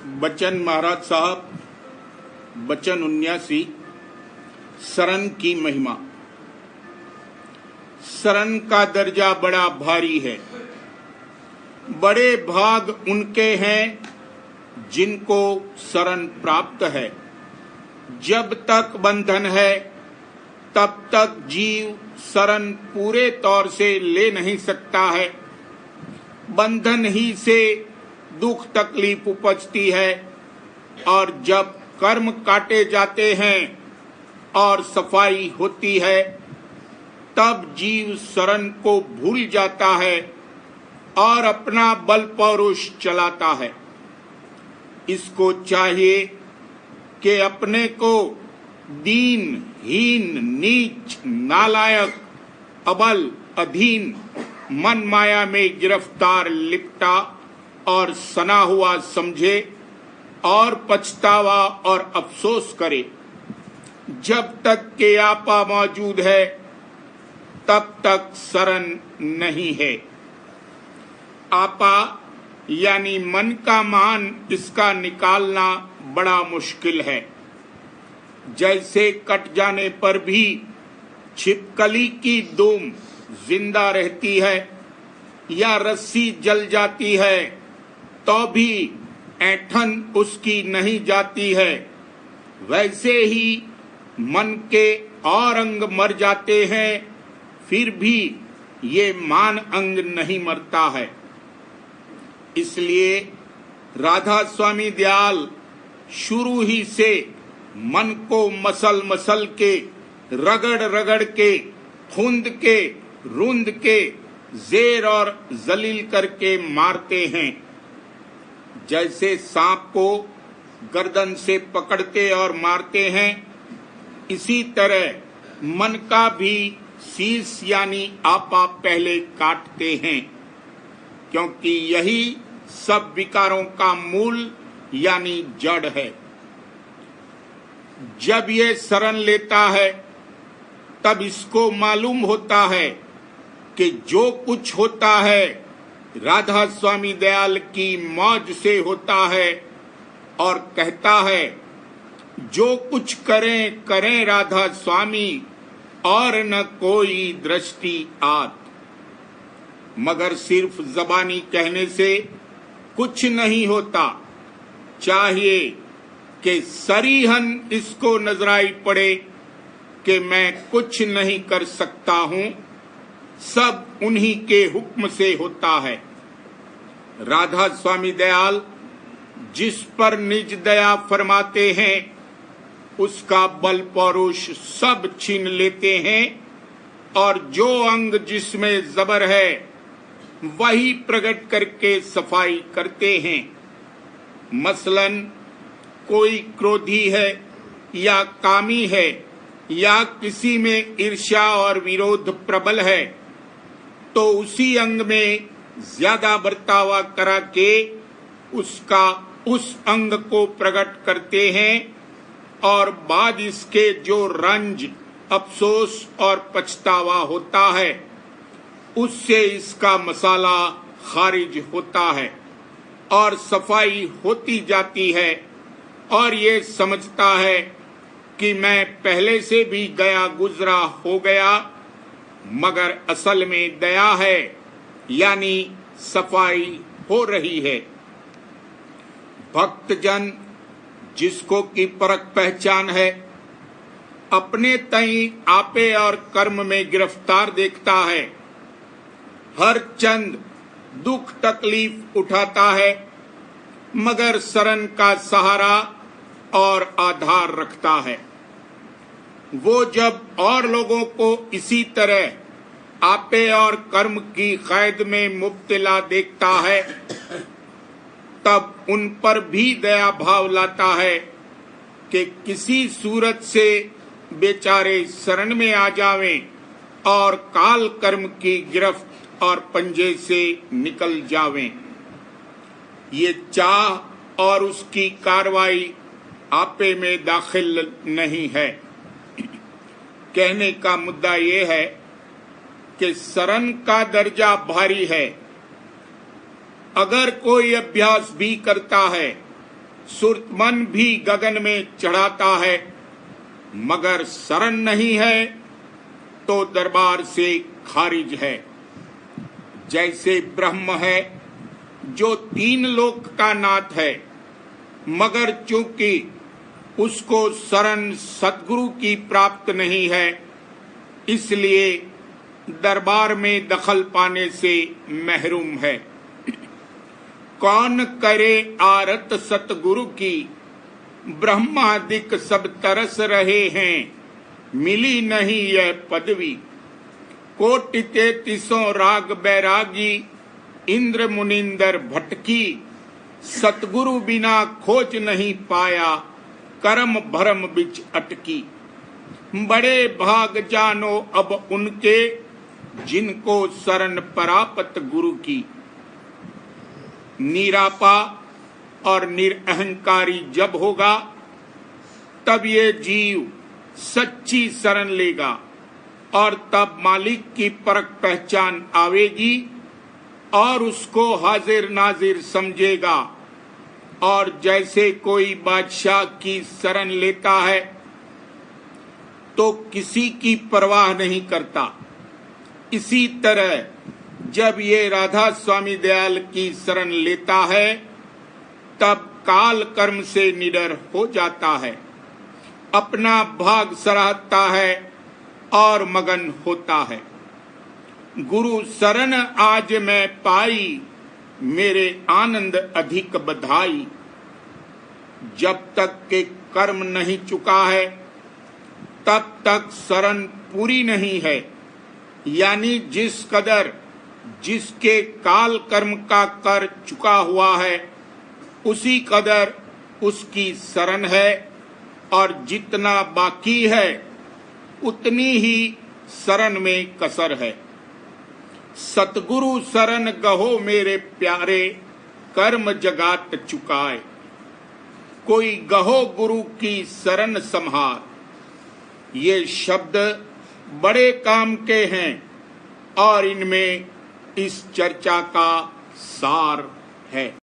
बचन महाराज साहब, बचन 79। शरण की महिमा। शरण का दर्जा बड़ा भारी है। बड़े भाग उनके हैं जिनको शरण प्राप्त है। जब तक बंधन है तब तक जीव शरण पूरे तौर से ले नहीं सकता है। बंधन ही से दुख तकलीफ उपजती है और जब कर्म काटे जाते हैं और सफाई होती है तब जीव शरण को भूल जाता है और अपना बल पौरुष चलाता है। इसको चाहिए कि अपने को दीन, हीन, नीच, नालायक, अबल, अधीन, मन माया में गिरफ्तार लिपटा और सना हुआ समझे और पछतावा और अफसोस करे। जब तक के आपा मौजूद है तब तक शरण नहीं है। आपा यानी मन का मान, इसका निकालना बड़ा मुश्किल है। जैसे कट जाने पर भी छिपकली की दुम जिंदा रहती है या रस्सी जल जाती है तो भी ऐंठन उसकी नहीं जाती है, वैसे ही मन के और अंग मर जाते हैं फिर भी ये मान अंग नहीं मरता है। इसलिए राधा स्वामी दयाल शुरू ही से मन को मसल मसल के, रगड़ रगड़ के, खूंद के, रूंद के, जेर और जलील करके मारते हैं। जैसे सांप को गर्दन से पकड़ते और मारते हैं, इसी तरह मन का भी शीश यानी आपा पहले काटते हैं, क्योंकि यही सब विकारों का मूल यानी जड़ है। जब ये शरण लेता है तब इसको मालूम होता है कि जो कुछ होता है राधा स्वामी दयाल की मौज से होता है और कहता है जो कुछ करें करें राधा स्वामी और न कोई दृष्टि आत। मगर सिर्फ जबानी कहने से कुछ नहीं होता। चाहिए कि सरीहन इसको नजराई पड़े कि मैं कुछ नहीं कर सकता हूं, सब उन्हीं के हुक्म से होता है। राधा स्वामी दयाल जिस पर निज दया फरमाते हैं उसका बल पौरुष सब छीन लेते हैं और जो अंग जिसमें जबर है वही प्रकट करके सफाई करते हैं। मसलन कोई क्रोधी है या कामी है या किसी में ईर्ष्या और विरोध प्रबल है तो उसी अंग में ज्यादा बर्तावा करा के उसका उस अंग को प्रकट करते हैं और बाद इसके जो रंज, अफसोस और पछतावा होता है उससे इसका मसाला खारिज होता है और सफाई होती जाती है और ये समझता है कि मैं पहले से भी गया गुजरा हो गया, मगर असल में दया है यानी सफाई हो रही है। भक्तजन जिसको की परख पहचान है अपने तई आपे और कर्म में गिरफ्तार देखता है, हर चंद दुख तकलीफ उठाता है मगर शरण का सहारा और आधार रखता है। वो जब और लोगों को इसी तरह आपे और कर्म की कैद में मुब्तला देखता है तब उन पर भी दया भाव लाता है कि किसी सूरत से बेचारे शरण में आ जावें और काल कर्म की गिरफ्त और पंजे से निकल जावें। ये चाह और उसकी कार्रवाई आपे में दाखिल नहीं है। कहने का मुद्दा ये है कि शरण का दर्जा भारी है। अगर कोई अभ्यास भी करता है सुरतमन भी गगन में चढ़ाता है, मगर शरण नहीं है तो दरबार से खारिज है। जैसे ब्रह्म है जो 3 लोक का नाथ है, मगर चूंकि उसको शरण सतगुरु की प्राप्त नहीं है, इसलिए दरबार में दखल पाने से महरूम है। कौन करे आरत सतगुरु की, ब्रह्मादिक सब तरस रहे हैं, मिली नहीं यह पदवी। कोटि 33 राग बैरागी, इंद्र मुनिंदर भटकी, सतगुरु बिना खोज नहीं पाया, कर्म भरम बिच अटकी। बड़े भाग जानो अब उनके, जिनको शरण परापत गुरु की। निरापा और निरअहंकारी जब होगा, तब ये जीव सच्ची शरण लेगा और तब मालिक की परख पहचान आवेगी और उसको हाजिर नाजिर समझेगा। और जैसे कोई बादशाह की शरण लेता है तो किसी की परवाह नहीं करता, इसी तरह जब ये राधा स्वामी दयाल की शरण लेता है तब काल कर्म से निडर हो जाता है, अपना भाग सराहता है और मगन होता है। गुरु शरण आज मैं पाई, मेरे आनंद अधिक बधाई। जब तक के कर्म नहीं चुका है तब तक शरण पूरी नहीं है, यानी जिस कदर जिसके काल कर्म का कर चुका हुआ है उसी कदर उसकी शरण है, और जितना बाकी है उतनी ही शरण में कसर है। सतगुरु शरण गहो मेरे प्यारे, कर्म जगात चुकाए। कोई गहो गुरु की शरण संहार। ये शब्द बड़े काम के हैं और इनमें इस चर्चा का सार है।